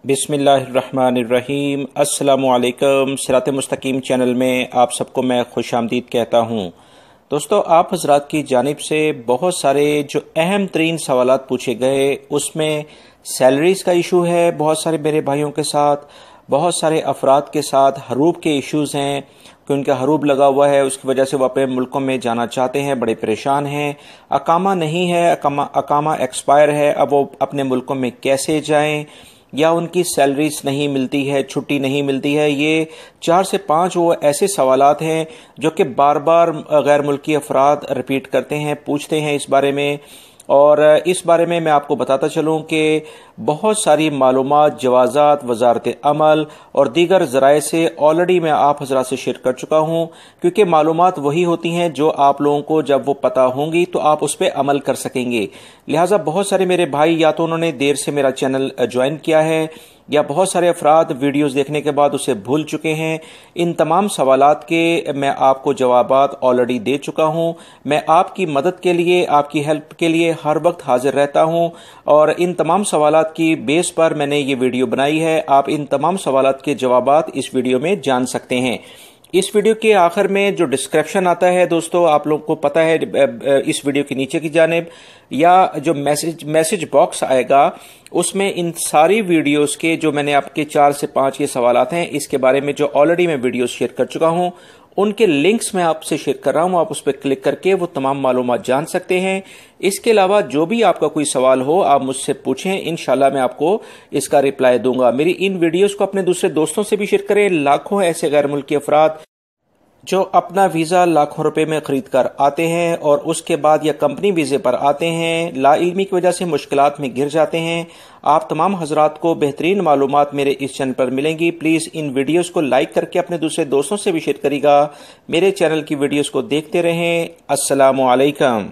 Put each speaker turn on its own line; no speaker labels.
बिस्मिल्लाहिर्रहमानिर्रहीम। अस्सलामुअलैकुम। सिरात मुस्तकीम चैनल में आप सबको मैं खुशामदीद कहता हूँ। दोस्तों, आप हजरात की जानिब से बहुत सारे जो अहम तरीन सवालात पूछे गए, उसमें सैलरीज का इशू है बहुत सारे मेरे भाइयों के साथ, बहुत सारे अफराद के साथ हरूब के इश्यूज़ हैं कि उनका हरूब लगा हुआ है, उसकी वजह से वो अपने मुल्कों में जाना चाहते हैं, बड़े परेशान हैं। अकामा नहीं है, अकामा एक्सपायर है, अब वो अपने मुल्कों में कैसे जाएं, या उनकी सैलरीज नहीं मिलती है, छुट्टी नहीं मिलती है। ये 4 से 5 वो ऐसे सवालात हैं जो कि बार बार गैर मुल्की अफराद रिपीट करते हैं, पूछते हैं इस बारे में। और इस बारे में मैं आपको बताता चलूं कि बहुत सारी मालूमात, जवाज़ात, वजारत अमल और दीगर ज़राए से ऑलरेडी मैं आप हज़रात से शेयर कर चुका हूं, क्योंकि मालूमात वही होती हैं जो आप लोगों को जब वो पता होंगी तो आप उस पर अमल कर सकेंगे। लिहाजा बहुत सारे मेरे भाई या तो उन्होंने देर से मेरा चैनल ज्वाइन किया है, या बहुत सारे अफराद वीडियोस देखने के बाद उसे भूल चुके हैं। इन तमाम सवालात के मैं आपको जवाबात ऑलरेडी दे चुका हूं। मैं आपकी मदद के लिए, आपकी हेल्प के लिए हर वक्त हाजिर रहता हूं, और इन तमाम सवालात की बेस पर मैंने ये वीडियो बनाई है। आप इन तमाम सवालात के जवाबात इस वीडियो में जान सकते हैं। इस वीडियो के आखिर में जो डिस्क्रिप्शन आता है दोस्तों, आप लोगों को पता है, इस वीडियो के नीचे की जानिब या जो मैसेज बॉक्स आएगा, उसमें इन सारी वीडियोस के जो मैंने आपके 4 से 5 ये सवालात हैं, इसके बारे में जो ऑलरेडी मैं वीडियोस शेयर कर चुका हूं, उनके लिंक्स मैं आपसे शेयर कर रहा हूं। आप उस पर क्लिक करके वो तमाम मालूमात जान सकते हैं। इसके अलावा जो भी आपका कोई सवाल हो, आप मुझसे पूछें, इंशाल्लाह मैं आपको इसका रिप्लाई दूंगा। मेरी इन वीडियोस को अपने दूसरे दोस्तों से भी शेयर करें। लाखों ऐसे गैर मुल्की अफराद जो अपना वीज़ा लाखों रुपए में खरीद कर आते हैं और उसके बाद या कंपनी वीज़े पर आते हैं, लाइल्मी की वजह से मुश्किलात में घिर जाते हैं। आप तमाम हजरात को बेहतरीन मालूमात मेरे इस चैनल पर मिलेंगी। प्लीज़ इन वीडियोस को लाइक करके अपने दूसरे दोस्तों से भी शेयर करिएगा। मेरे चैनल की वीडियोस को देखते रहें। अस्सलामु अलैकुम।